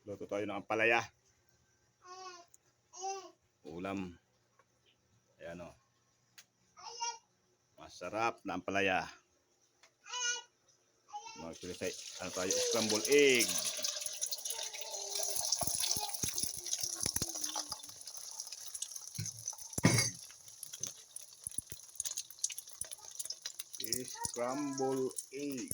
Luto tayo ng ampalaya. Ulam. Ayan o. Masarap na ampalaya. Magpilisay. Ano tayo? Scramble egg. Scramble egg.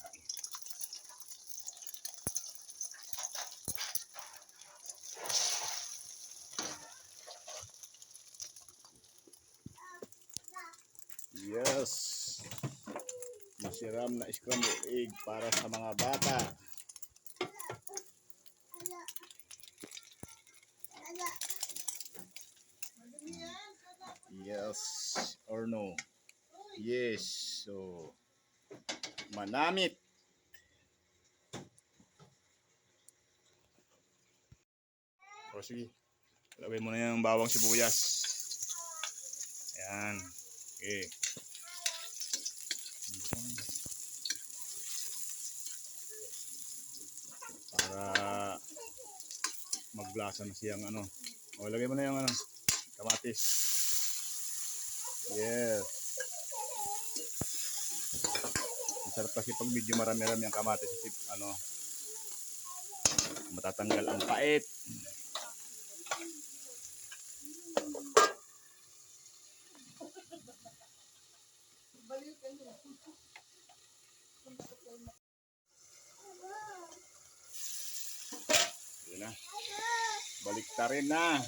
Yes. Masiram na scramble egg para sa mga bata. Yes or no? Yes. So, manamit. O sige. Lagay mo na yung bawang sibuyas. Ayan. Okay. Para maglasa na siyang ano. O, lagay mo na yung ano, kamatis. Yes. Masarap kasi pag medyo marami-rami ang kamatis kasi ano, matatanggal ang pait. Yun na. Baliktarin na.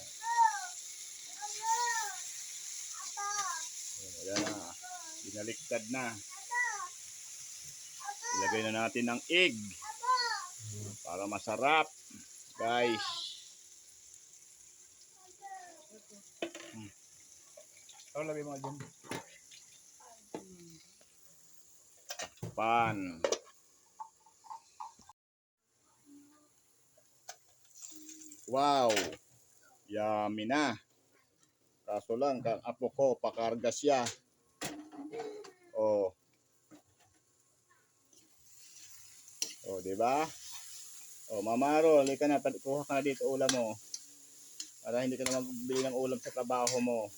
Ayan na. Binaliktad na. Ilagay na natin ng egg. Para masarap. Guys. Lagay mo dyan. Pan. Wow. Yummy na. Kaso lang, kang apo ko, pakarga siya. Oh. Oh, di ba? Oh, Mamaro, halika na, kuha ka na dito ulam mo. Para hindi ka na magbili ng ulam sa trabaho mo.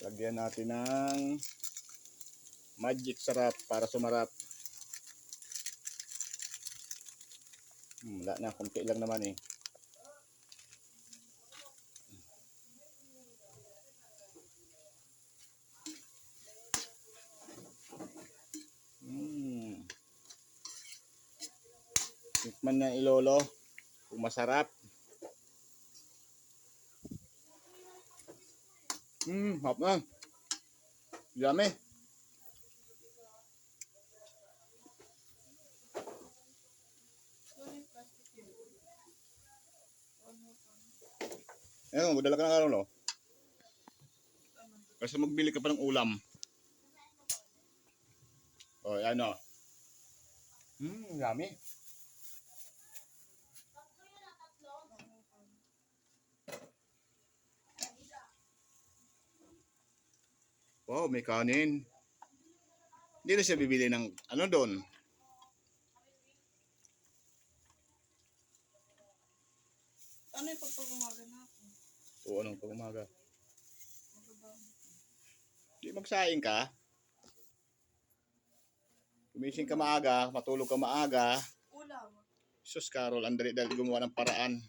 Lagyan natin ng magic sarap para sumarap. Wala na, kunti lang naman eh. Tikman na ilolo kung masarap. Hap na. Yummy. Ayun, magdala ka ng araw, no? Kasi magbili ka pa ng ulam. O, ano? Yummy. Wow, may kanin. Hindi na siya bibili ng ano doon. Ano yung pagpag-umaga natin? O, anong pag-umaga? Di magsaing ka. Gumising ka maaga, matulog ka maaga. Ulam. Sus, Carol, Andre, dahil gumawa ng paraan.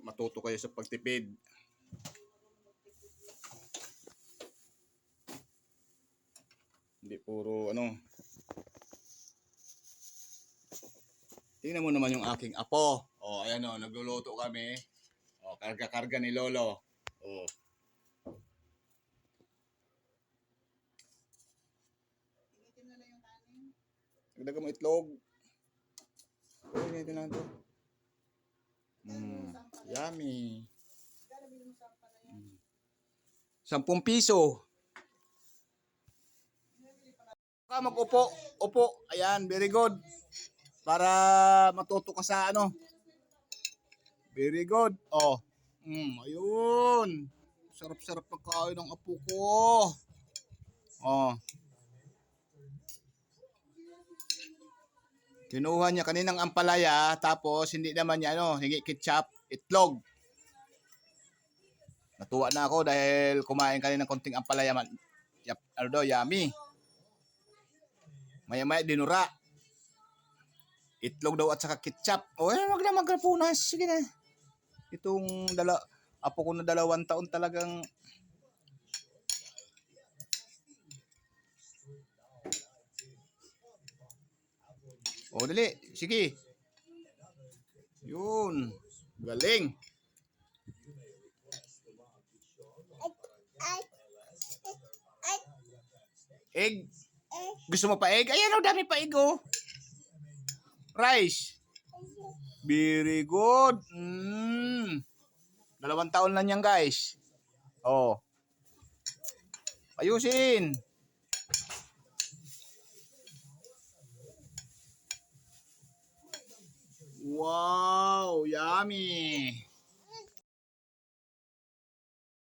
Matuto kayo sa pagtipid. Hindi puro ano. Tingnan mo naman yung aking apo. O, ayan o, nagluluto kami. O, karga-karga ni Lolo. O. Initin na lang yung kanin. Nagdaga mo itlog. Uy, ganito lang ito. Yummy. 10 piso. Mag-upo. Upo. Ayan, very good. Para matuto ka sa ano. Very good. Oh. Ayun. Sarap-sarap ng kain ng apo ko. Oh. Kinuha niya kaninang ampalaya, tapos hindi naman niya hingi ketchup, itlog. Natuwa na ako dahil kumain kanina ng konting ampalaya. Yummy. Maya-maya dinura. Itlog daw at saka ketchup. Wag na magkapunas. Sige na. Itong apo ko na 2 taon talagang dali. Sige. Yun. Galing. Egg. Gusto mo pa egg? Ayan, dami pa egg, oh. Rice. Very good. 2 taon lang yan, guys. Oh. Ayusin. Wow, yummy.